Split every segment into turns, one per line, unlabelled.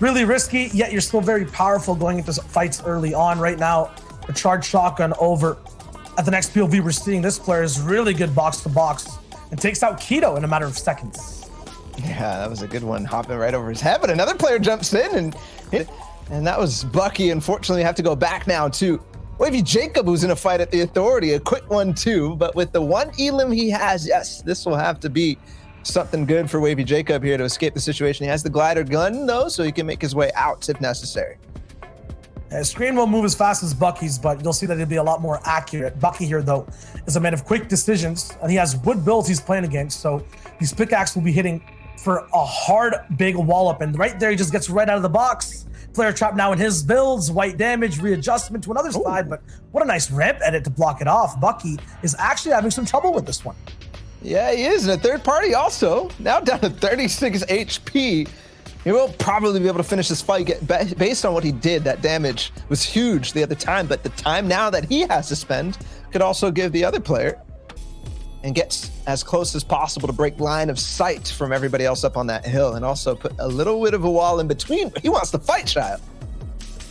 Really risky, yet you're still very powerful going into fights early on. Right now, a charged shotgun over. At the next POV we're seeing, this player is really good box to box and takes out Keto in a matter of seconds.
Yeah, that was a good one, hopping right over his head, but another player jumps in and that was Bucky. Unfortunately, we have to go back now to Wavy Jacob, who's in a fight at the Authority, a quick one too, but with the one elim he has, yes, this will have to be something good for Wavy Jacob here to escape the situation. He has the glider gun though, so he can make his way out if necessary.
Screen won't move as fast as Bucky's, but you'll see that it'll be a lot more accurate. Bucky here, though, is a man of quick decisions, and he has wood builds he's playing against, so these pickaxe will be hitting for a hard, big wallop, and right there, he just gets right out of the box. Player trapped now in his builds, white damage, readjustment to another side, but what a nice ramp edit to block it off. Bucky is actually having some trouble with this one.
Yeah, he is, and a third party also, now down to 36 HP. He will probably be able to finish this fight based on what he did. That damage was huge the other time, but the time now that he has to spend could also give the other player and gets as close as possible to break line of sight from everybody else up on that hill and also put a little bit of a wall in between. He wants to fight, Shio.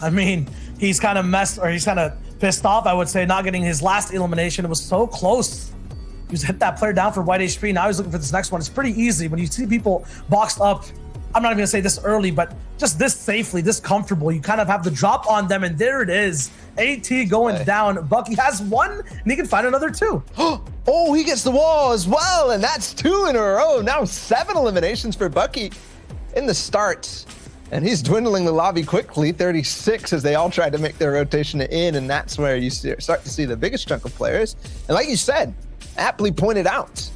I mean, he's kind of pissed off, I would say, not getting his last elimination. It was so close. He was hit that player down for white HP. Now he's looking for this next one. It's pretty easy when you see people boxed up. I'm not even gonna say this early, but just this safely, this comfortable, you kind of have the drop on them, and there it is. AT going down. Bucky has one, and he can find another two.
Oh, he gets the wall as well, and that's 2 in a row. Now 7 eliminations for Bucky in the start. And he's dwindling the lobby quickly, 36 as they all try to make their rotation in, and that's where you start to see the biggest chunk of players. And like you said, aptly pointed out,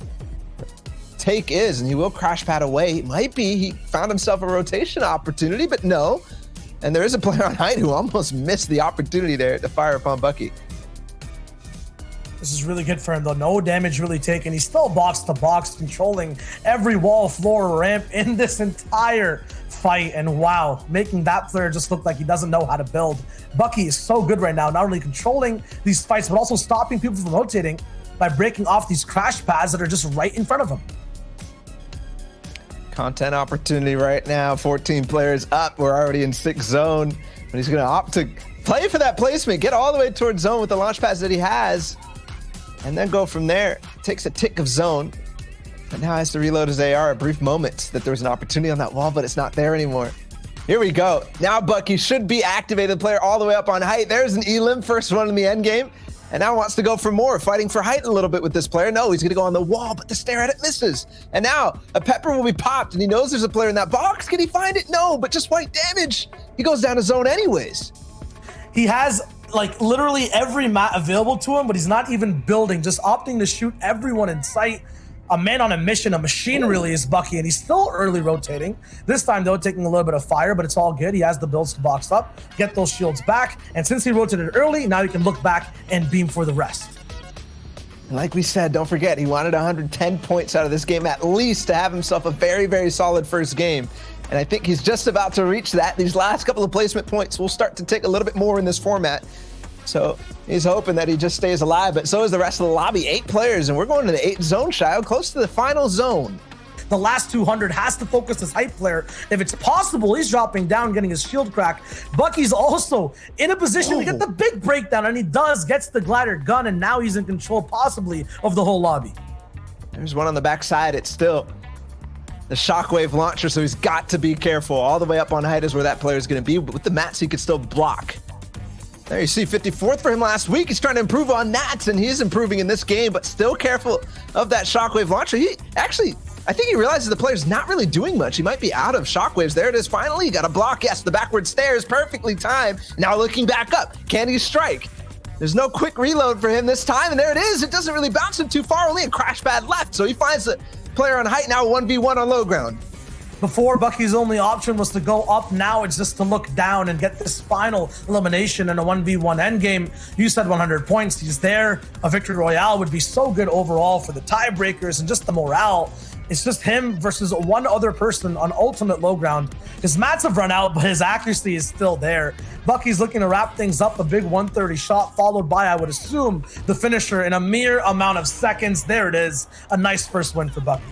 take is, and he will crash pad away. It might be he found himself a rotation opportunity, but no. And there is a player on height who almost missed the opportunity there to fire upon Bucky.
This is really good for him though. No damage really taken. He's still box to box, controlling every wall, floor, ramp in this entire fight. And wow, making that player just look like he doesn't know how to build. Bucky is so good right now, not only controlling these fights, but also stopping people from rotating by breaking off these crash pads that are just right in front of him.
Content opportunity right now, 14 players up. We're already in 6th zone, but he's gonna opt to play for that placement, get all the way towards zone with the launch pads that he has, and then go from there. Takes a tick of zone, but now has to reload his AR. A brief moment that there was an opportunity on that wall, but it's not there anymore. Here we go. Now Bucky should be activated, player all the way up on height. There's an elim, first one in the end game. And now wants to go for more, fighting for height a little bit with this player. No, he's gonna go on the wall, but the stare at it misses. And now a pepper will be popped, and he knows there's a player in that box. Can he find it? No, but just white damage. He goes down to zone anyways.
He has like literally every mat available to him, but he's not even building, just opting to shoot everyone in sight. A man on a mission, a machine really is Bucky, and he's still early rotating. This time though, taking a little bit of fire, but it's all good. He has the builds to box up, get those shields back, and since he rotated early, now he can look back and beam for the rest.
And like we said, don't forget, he wanted 110 points out of this game at least to have himself a very, very solid first game. And I think he's just about to reach that. These last couple of placement points will start to take a little bit more in this format. So he's hoping that he just stays alive, but so is the rest of the lobby. 8 players, and we're going to the 8th zone, Shio, close to the final zone.
The last 200 has to focus this hype player. If it's possible, he's dropping down, getting his shield crack. Bucky's also in a position to get the big breakdown, and he gets the glider gun, and now he's in control possibly of the whole lobby.
There's one on the backside. It's still the shockwave launcher, so he's got to be careful. All the way up on height is where that player is going to be, but with the mats, he could still block. There you see 54th for him last week. He's trying to improve on that, and he's improving in this game, but still careful of that shockwave launcher. He actually, I think he realizes the player's not really doing much. He might be out of shockwaves. There it is, finally. He got a block. Yes, the backward stairs, perfectly timed. Now looking back up. Can he strike? There's no quick reload for him this time, and there it is. It doesn't really bounce him too far, only a crash pad left. So he finds the player on height, now 1v1 on low ground.
Before, Bucky's only option was to go up. Now it's just to look down and get this final elimination in a 1v1 endgame. You said 100 points. He's there. A victory royale would be so good overall for the tiebreakers and just the morale. It's just him versus one other person on ultimate low ground. His mats have run out, but his accuracy is still there. Bucky's looking to wrap things up. A big 130 shot followed by, I would assume, the finisher in a mere amount of seconds. There it is. A nice first win for Bucky.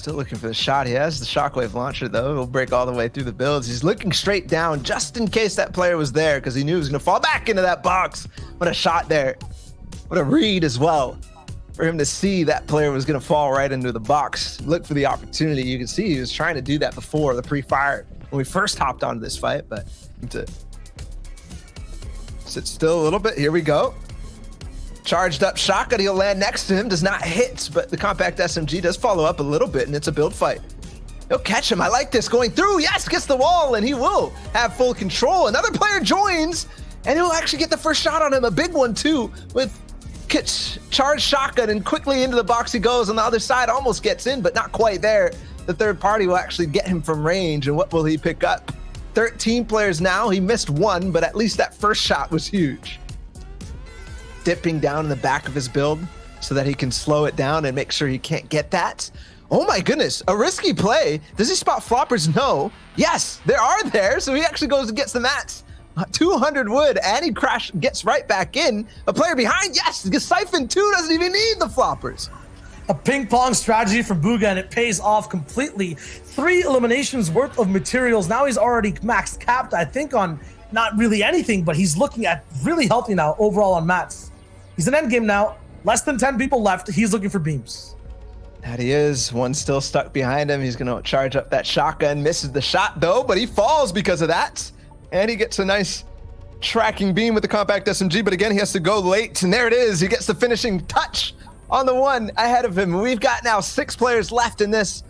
Still looking for the shot. He has the shockwave launcher, though. He'll break all the way through the builds. He's looking straight down just in case that player was there because he knew he was going to fall back into that box. What a shot there. What a read as well for him to see that player was going to fall right into the box. Look for the opportunity. You can see he was trying to do that before the pre-fire when we first hopped onto this fight, but to sit still a little bit. Here we go. Charged up shotgun, he'll land next to him, does not hit, but the compact SMG does follow up a little bit, and it's a build fight. He'll catch him. I like this. Going through. Yes, gets the wall, and he will have full control. Another player joins, and he'll actually get the first shot on him. A big one, too, with charged shotgun, and quickly into the box he goes. On the other side, almost gets in, but not quite there. The third party will actually get him from range, and what will he pick up? 13 players now. He missed one, but at least that first shot was huge. Dipping down in the back of his build so that he can slow it down and make sure he can't get that. Oh my goodness, a risky play. Does he spot floppers? No. Yes, there are there. So he actually goes and gets the mats. 200 wood, and he gets right back in. A player behind, yes, gets siphoned too, doesn't even need the floppers.
A ping pong strategy from Bugha, and it pays off completely. 3 eliminations worth of materials. Now he's already max capped, I think, on not really anything, but he's looking at really healthy now overall on mats. He's in endgame now. Less than 10 people left. He's looking for beams.
That he is. One still stuck behind him. He's going to charge up that shotgun. Misses the shot, though, but he falls because of that. And he gets a nice tracking beam with the compact SMG, but again, he has to go late. And there it is. He gets the finishing touch on the one ahead of him. We've got now 6 players left in this.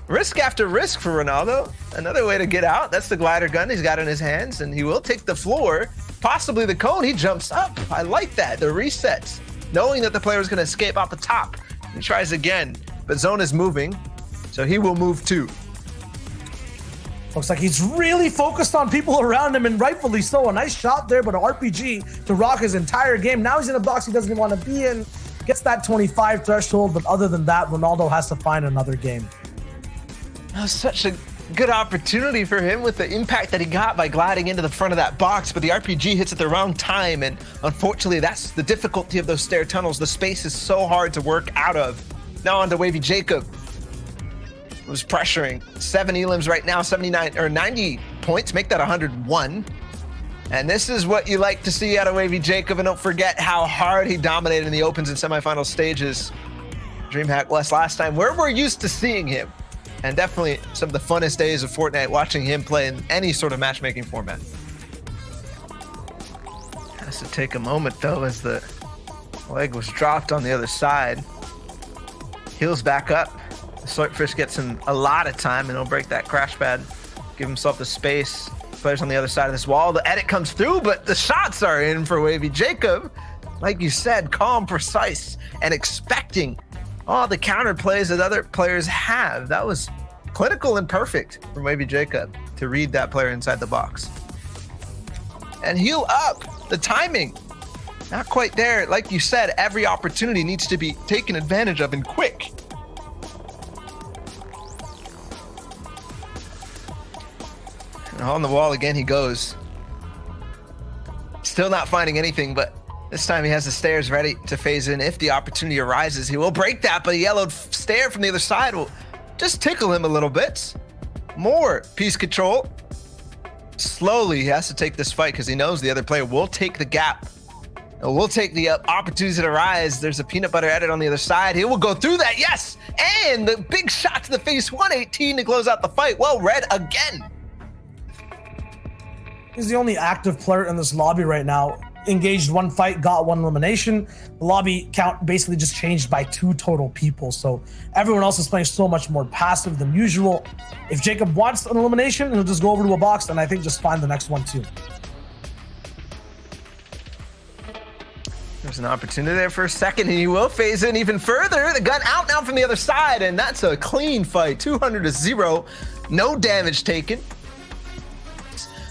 Risk after risk for Ronaldo. Another way to get out. That's the glider gun he's got in his hands, and he will take the floor. Possibly the cone. He jumps up. I like that. The resets. Knowing that the player is going to escape off the top. He tries again, but zone is moving, so he will move too.
Looks like he's really focused on people around him, and rightfully so. A nice shot there, but an RPG to rock his entire game. Now he's in a box he doesn't even want to be in. Gets that 25 threshold, but other than that, Ronaldo has to find another game.
That was such a good opportunity for him with the impact that he got by gliding into the front of that box, but the RPG hits at the wrong time, and unfortunately that's the difficulty of those stair tunnels. The space is so hard to work out of. Now on to Wavy Jacob, who's pressuring. 7 elims right now, 79 or 90 points, make that 101. And this is what you like to see out of Wavy Jacob, and don't forget how hard he dominated in the opens and semifinal stages. DreamHack last time, where we're used to seeing him. And definitely some of the funnest days of Fortnite watching him play in any sort of matchmaking format. Has to take a moment though as the leg was dropped on the other side. Heals back up. The Swordfish gets him a lot of time, and he'll break that crash pad, give himself the space. Players on the other side of this wall. The edit comes through, but the shots are in for Wavy Jacob. Like you said, calm, precise, and expecting all the counter plays that other players have. That was clinical and perfect from Wavy Jacob to read that player inside the box. And heal up. The timing, not quite there. Like you said, every opportunity needs to be taken advantage of and quick. And on the wall again he goes. Still not finding anything, but this time he has the stairs ready to phase in. If the opportunity arises, he will break that, but a yellowed stair from the other side will just tickle him a little bit. More piece control. Slowly, he has to take this fight because he knows the other player will take the gap. And will take the opportunities that arise. There's a peanut butter edit on the other side. He will go through that, yes! And the big shot to the face, 118 to close out the fight. Well read again.
He's the only active player in this lobby right now. Engaged 1 fight, got 1 elimination. The lobby count basically just changed by 2 total people. So everyone else is playing so much more passive than usual. If Jacob wants an elimination, he'll just go over to a box and I think just find the next one too.
There's an opportunity there for a second, and he will phase in even further. The gun out now from the other side, and that's a clean fight. 200-0, no damage taken.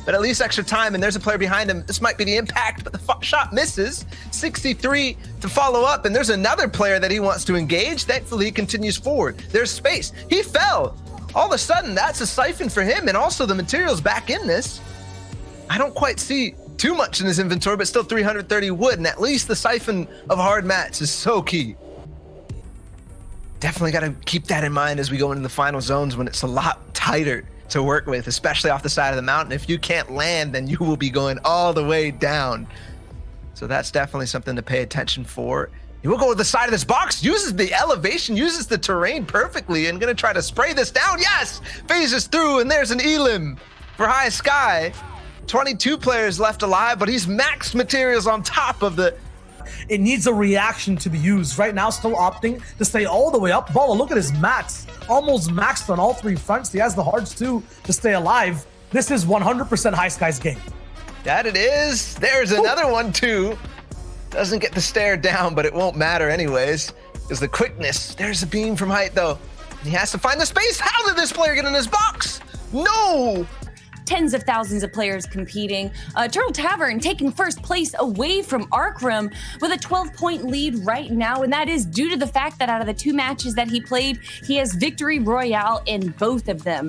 But at least extra time, and there's a player behind him. This might be the impact, but the shot misses. 63 to follow up, and there's another player that he wants to engage. Thankfully, he continues forward. There's space. He fell. All of a sudden, that's a siphon for him, and also the materials back in this. I don't quite see too much in his inventory, but still 330 wood, and at least the siphon of hard mats is so key. Definitely got to keep that in mind as we go into the final zones when it's a lot tighter to work with, especially off the side of the mountain. If you can't land, then you will be going all the way down. So that's definitely something to pay attention for. He will go to the side of this box, uses the elevation, uses the terrain perfectly, and gonna try to spray this down. Yes, phases through, and there's an elim for High Sky. 22 players left alive, but he's maxed materials on top of the...
It needs a reaction to be used. Right now, still opting to stay all the way up. Balla, look at his mats. Almost maxed on all 3 fronts. He has the hearts too to stay alive. This is 100% High Sky's game.
That it is. There's another one too. Doesn't get the stare down, but it won't matter anyways. Is the quickness. There's a beam from height though. He has to find the space. How did this player get in his box? No!
Tens of thousands of players competing. Turtle Tavern taking first place away from Arkram with a 12-point lead right now, and that is due to the fact that out of the 2 matches that he played, he has victory royale in both of them.